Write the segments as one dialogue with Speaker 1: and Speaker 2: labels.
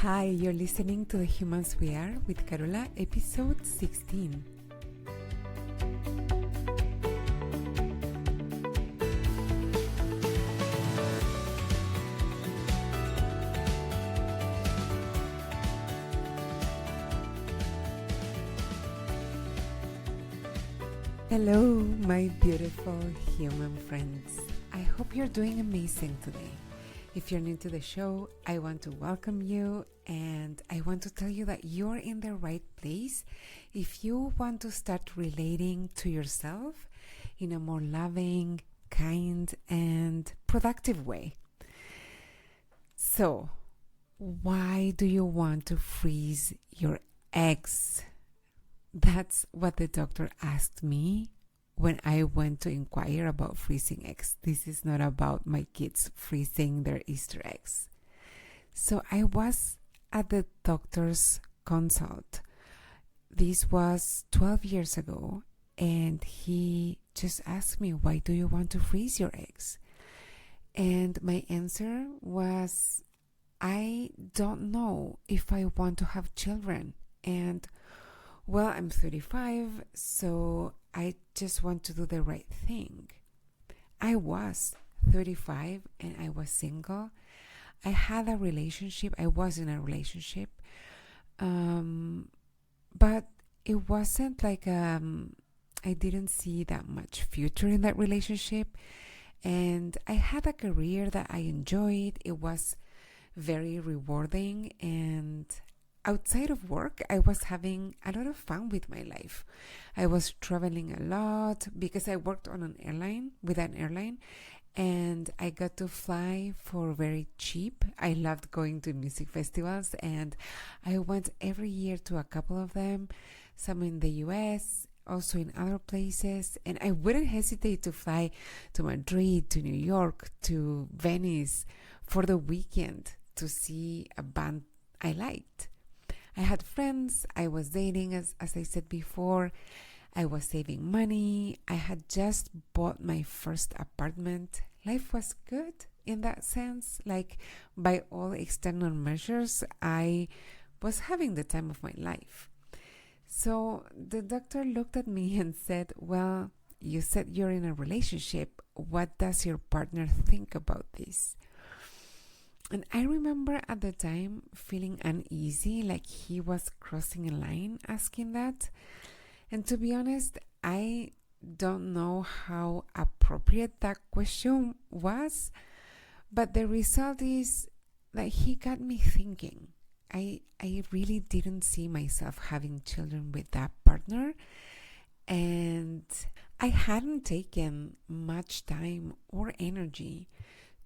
Speaker 1: Hi, you're listening to The Humans We Are with Carola, episode 16. Hello, my beautiful human friends. I hope you're doing amazing today. If you're new to the show, I want to welcome you and I want to tell you that you're in the right place if you want to start relating to yourself in a more loving, kind, and productive way. So, why do you want to freeze your eggs? That's what the doctor asked me when I went to inquire about freezing eggs. This is not about my kids freezing their Easter eggs. So I was at the doctor's consult. This was 12 years ago, and he just asked me, why do you want to freeze your eggs? And my answer was, I don't know if I want to have children. And well, I'm 35, so I just want to do the right thing. I was 35 and I was single. I had a relationship. I was in a relationship. But it wasn't like I didn't see that much future in that relationship. And I had a career that I enjoyed. It was very rewarding, and outside of work, I was having a lot of fun with my life. I was traveling a lot because I worked on an airline, and I got to fly for very cheap. I loved going to music festivals, and I went every year to a couple of them, some in the US, also in other places, and I wouldn't hesitate to fly to Madrid, to New York, to Venice for the weekend to see a band I liked. I had friends, I was dating, as I said before, I was saving money, I had just bought my first apartment. Life was good in that sense, like by all external measures, I was having the time of my life. So the doctor looked at me and said, well, you said you're in a relationship. What does your partner think about this? And I remember at the time feeling uneasy, like he was crossing a line asking that. And to be honest, I don't know how appropriate that question was, but the result is that he got me thinking. I really didn't see myself having children with that partner, and I hadn't taken much time or energy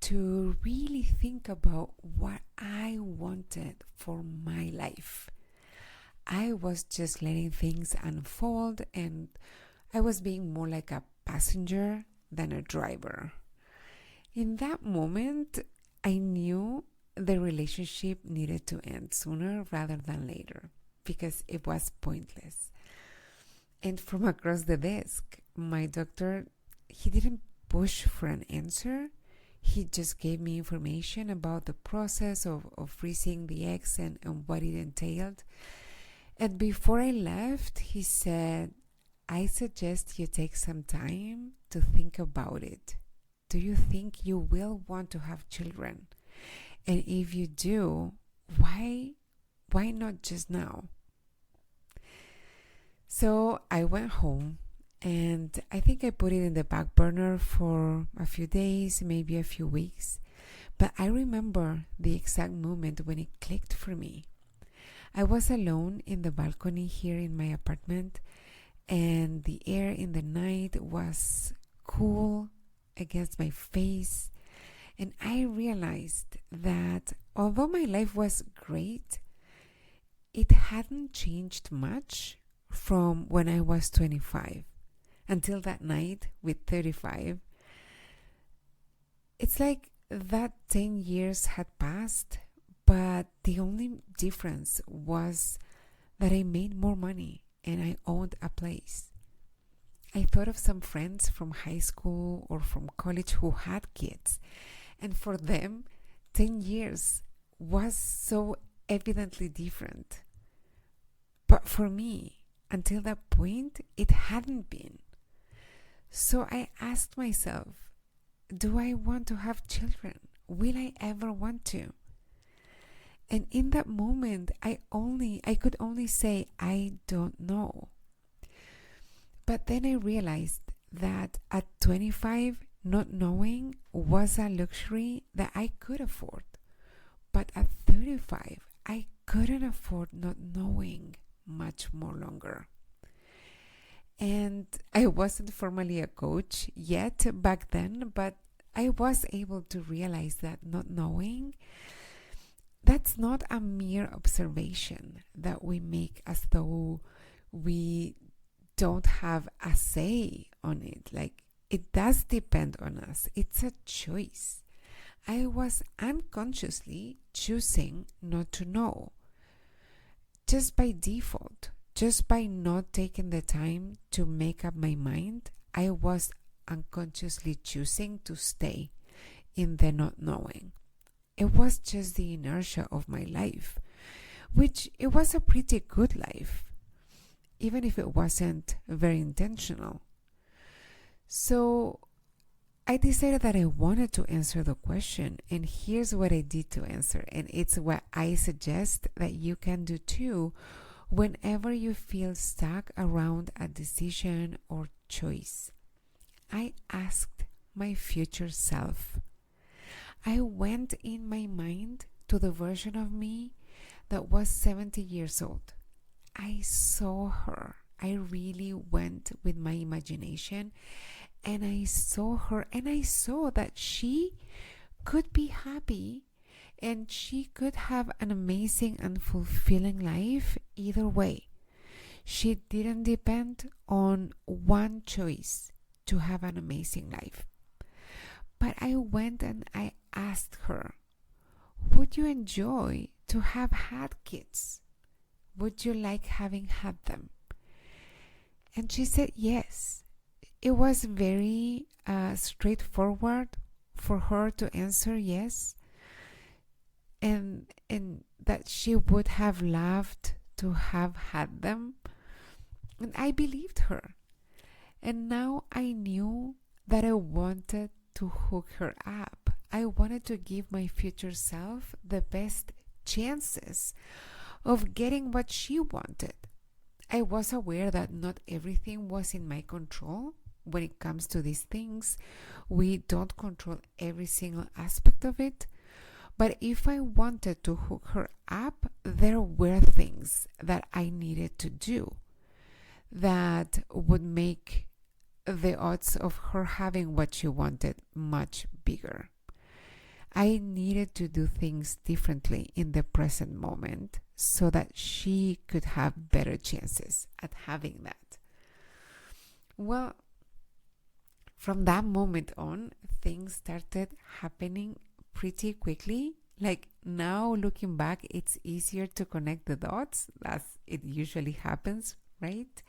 Speaker 1: to really think about what I wanted for my life. I was just letting things unfold, and I was being more like a passenger than a driver. In that moment, I knew the relationship needed to end sooner rather than later because it was pointless. And from across the desk, my doctor, he didn't push for an answer. He just gave me information about the process of freezing the eggs and what it entailed. And before I left, he said, I suggest you take some time to think about it. Do you think you will want to have children? And if you do, why not just now? So I went home. And I think I put it in the back burner for a few days, maybe a few weeks. But I remember the exact moment when it clicked for me. I was alone in the balcony here in my apartment, and the air in the night was cool against my face. And I realized that although my life was great, it hadn't changed much from when I was 25. Until that night with 35, it's like that 10 years had passed, but the only difference was that I made more money and I owned a place. I thought of some friends from high school or from college who had kids, and for them, 10 years was so evidently different. But for me, until that point, it hadn't been. So I asked myself, do I want to have children? Will I ever want to? And in that moment, I could only say, I don't know. But then I realized that at 25, not knowing was a luxury that I could afford. But at 35, I couldn't afford not knowing much more longer. And I wasn't formally a coach yet back then, but I was able to realize that not knowing, that's not a mere observation that we make as though we don't have a say on it. Like, it does depend on us. It's a choice. I was unconsciously choosing not to know. Just by default, just by not taking the time to make up my mind, I was unconsciously choosing to stay in the not knowing. It was just the inertia of my life, which it was a pretty good life, even if it wasn't very intentional. So I decided that I wanted to answer the question, and here's what I did to answer, and it's what I suggest that you can do too whenever you feel stuck around a decision or choice. I asked my future self. I went in my mind to the version of me that was 70 years old. I saw her. I really went with my imagination, and I saw her, and I saw that she could be happy and she could have an amazing and fulfilling life either way. She didn't depend on one choice to have an amazing life. But I went and I asked her, would you enjoy to have had kids? Would you like having had them? And she said yes. It was very straightforward for her to answer yes, and that she would have loved to have had them. And I believed her. And now I knew that I wanted to hook her up. I wanted to give my future self the best chances of getting what she wanted. I was aware that not everything was in my control. When it comes to these things, we don't control every single aspect of it. But if I wanted to hook her up, there were things that I needed to do that would make the odds of her having what she wanted much bigger. I needed to do things differently in the present moment so that she could have better chances at having that. Well, from that moment on, things started happening pretty quickly. Like, now looking back, it's easier to connect the dots as it usually happens, right?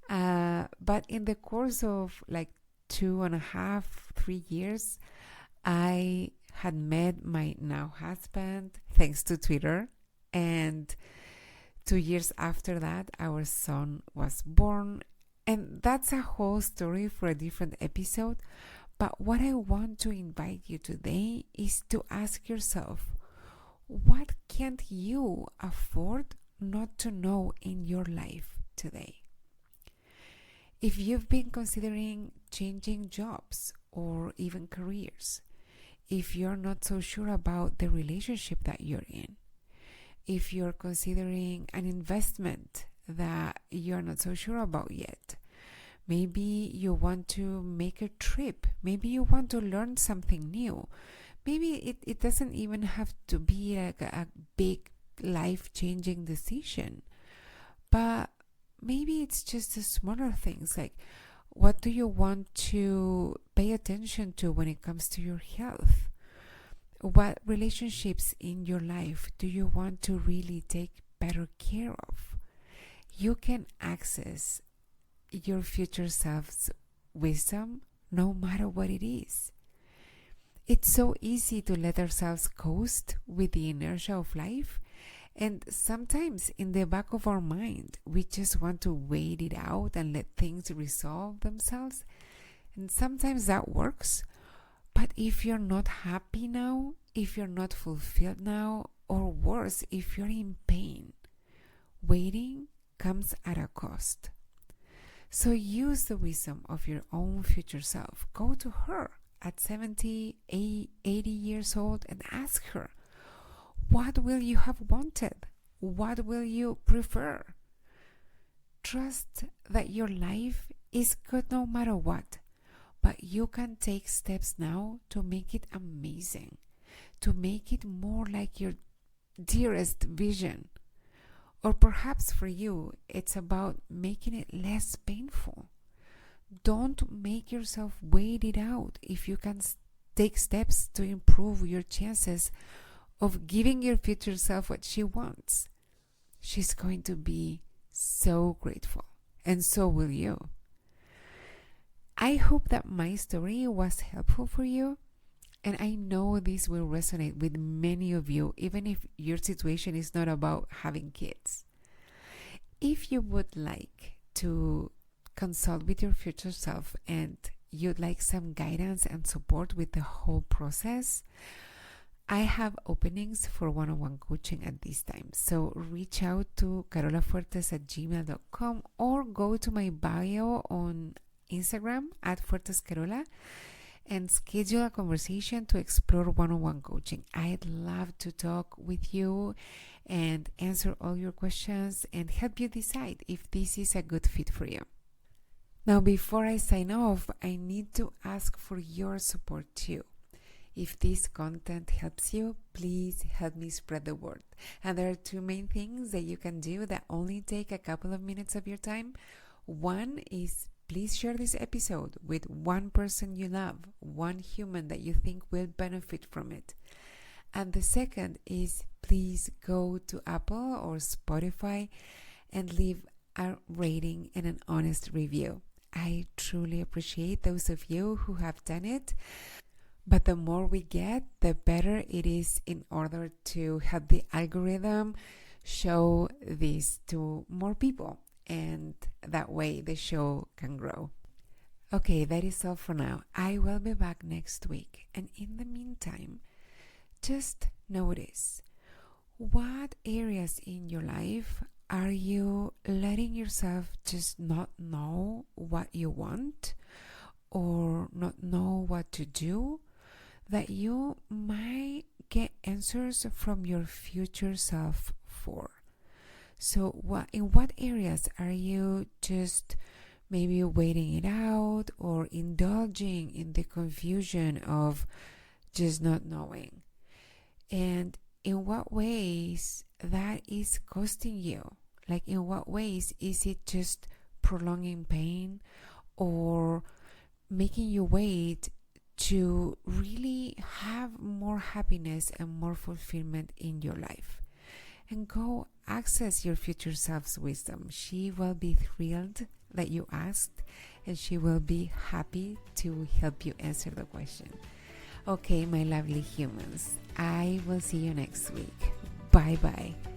Speaker 1: But in the course of like 2.5, 3 years, I had met my now husband thanks to Twitter. And 2 years after that, our son was born. And that's a whole story for a different episode. But what I want to invite you today is to ask yourself, what can't you afford not to know in your life today? If you've been considering changing jobs or even careers, if you're not so sure about the relationship that you're in, if you're considering an investment that you're not so sure about yet, maybe you want to make a trip, maybe you want to learn something new, maybe it doesn't even have to be like a big life-changing decision, but maybe it's just the smaller things, like what do you want to pay attention to when it comes to your health? What relationships in your life do you want to really take better care of? You can access your future self's wisdom no matter what it is. It's so easy to let ourselves coast with the inertia of life And sometimes in the back of our mind, we just want to wait it out and let things resolve themselves. And sometimes that works. But if you're not happy now, if you're not fulfilled now, or worse, if you're in pain, waiting comes at a cost. So use the wisdom of your own future self. Go to her at 70, 80 years old and ask her, what will you have wanted? What will you prefer? Trust that your life is good no matter what, but you can take steps now to make it amazing, to make it more like your dearest vision. Or perhaps for you, it's about making it less painful. Don't make yourself wait it out if you can take steps to improve your chances of giving your future self what she wants. She's going to be so grateful, and so will you. I hope that my story was helpful for you, and I know this will resonate with many of you, even if your situation is not about having kids. If you would like to consult with your future self and you'd like some guidance and support with the whole process, I have openings for one-on-one coaching at this time. So reach out to carolafuertes@gmail.com or go to my bio on Instagram at FuertesCarola and schedule a conversation to explore one-on-one coaching. I'd love to talk with you and answer all your questions and help you decide if this is a good fit for you. Now, before I sign off, I need to ask for your support too. If this content helps you, please help me spread the word. And there are two main things that you can do that only take a couple of minutes of your time. One is please share this episode with one person you love, one human that you think will benefit from it. And the second is please go to Apple or Spotify and leave a rating and an honest review. I truly appreciate those of you who have done it. But the more we get, the better it is in order to help the algorithm show this to more people. And that way the show can grow. Okay, that is all for now. I will be back next week. And in the meantime, just notice what areas in your life are you letting yourself just not know what you want or not know what to do, that you might get answers from your future self for. So in what areas are you just maybe waiting it out or indulging in the confusion of just not knowing? And in what ways that is costing you? Like, in what ways is it just prolonging pain or making you wait to really have more happiness and more fulfillment in your life? And go access your future self's wisdom. She will be thrilled that you asked, and she will be happy to help you answer the question. Okay, my lovely humans, I will see you next week. Bye-bye.